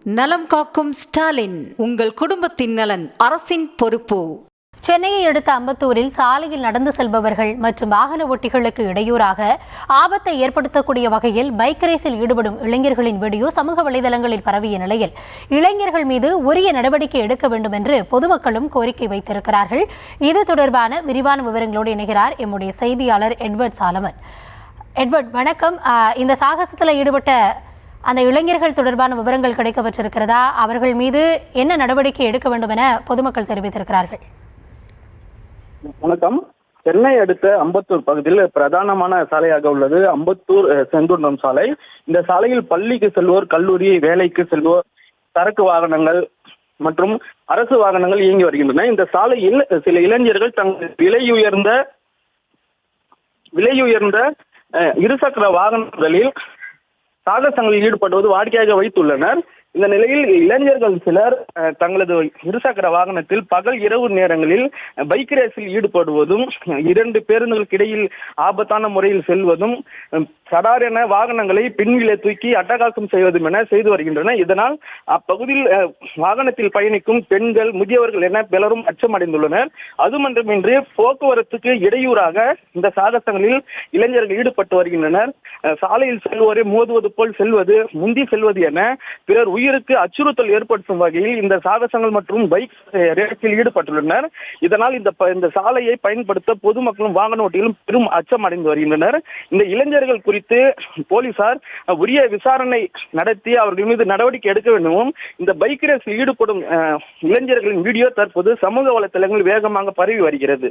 நலம் காக்கும் ஸ்டாலின், உங்கள் குடும்பத்தின் நலன் அரசின் பொறுப்பு. சென்னையை அடுத்த அம்பத்தூரில் சாலையில் நடந்து செல்பவர்கள் மற்றும் வாகன ஓட்டிகளுக்கு இடையூறாக ஆபத்தை ஏற்படுத்தக்கூடிய வகையில் பைக் ரேஸில் ஈடுபடும் இளைஞர்களின் வீடியோ சமூக வலைதளங்களில் பரவிய நிலையில் இளைஞர்கள் மீது உரிய நடவடிக்கை எடுக்க வேண்டும் என்று பொதுமக்களும் கோரிக்கை வைத்திருக்கிறார்கள். இது தொடர்பான விரிவான விவரங்களோடு இணைகிறார் எம்முடைய செய்தியாளர் எட்வர்ட் சாலமன். எட்வர்ட், வணக்கம். இந்த சாகசத்தில் ஈடுபட்ட அந்த இளைஞர்கள் தொடர்பான விவரங்கள் கிடைக்கப்பட்டிருக்கிறதா? அவர்கள் மீது என்ன நடவடிக்கை எடுக்க வேண்டும் என பொதுமக்கள் தெரிவித்திருக்கிறார்கள்? வணக்கம். சென்னை அடுத்த அம்பத்தூர் பகுதியில் பிரதானமான சாலையாக உள்ளது அம்பத்தூர் செங்குன்றம் சாலை. இந்த சாலையில் பள்ளிக்கு செல்வோர், கல்லூரி, வேலைக்கு செல்வோர், சரக்கு வாகனங்கள் மற்றும் அரசு வாகனங்கள் இயங்கி வருகின்றன. இந்த சாலையில் சில இளைஞர்கள் தங்கள் விலையுயர்ந்த இருசக்கர வாகனங்களில் சாகசங்களில் ஈடுபடுவது வாடிக்கையாக வைத்துள்ளனர். இந்த நிலையில் இளைஞர்கள் சிலர் தங்களது இருசக்கர வாகனத்தில் பகல் இரவு நேரங்களில் பைக் ரேஸில் ஈடுபடுவதும், 2 பேருந்துகளுக்கு இடையில் ஆபத்தான முறையில் செல்வதும், சடாரென வாகனங்களை பின்விலே தூக்கி அட்டகாசம் செய்வதும் என செய்து வருகின்றன. இதனால் அப்பகுதியில் வாகனத்தில் பயணிக்கும் பெண்கள், முதியவர்கள் என பலரும் அச்சமடைந்துள்ளனர். அதுமன்றமின்றி போக்குவரத்துக்கு இடையூறாக இந்த சாகசங்களில் இளைஞர்கள் ஈடுபட்டு வருகின்றனர். சாலையில் செல்வோரை மோதுவது போல் செல்வது, முந்தி செல்வது என பிறர் உயிருக்கு அச்சுறுத்தல் ஏற்படுத்தும் வகையில் இந்த சாகசங்கள் மற்றும் பைக் ரேஸில் ஈடுபட்டுள்ளனர். இதனால் இந்த சாலையை பயன்படுத்த பொதுமக்களும் வாகன ஓட்டிகளும் பெரும் அச்சம் அடைந்து வருகின்றனர். இந்த இளைஞர்கள் குறித்து போலீசார் உரிய விசாரணை நடத்தி அவர்கள் மீது நடவடிக்கை எடுக்க வேண்டும். இந்த பைக் ரேஸில் ஈடுபடும் இளைஞர்களின் வீடியோ தற்போது சமூக வலைதளங்களில் வேகமாக பரவி வருகிறது.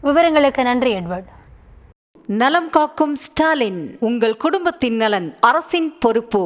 விவரங்களுக்கு நன்றி எட்வர்ட். நலம் காக்கும் ஸ்டாலின், உங்கள் குடும்பத்தின் நலன் அரசின் பொறுப்பு.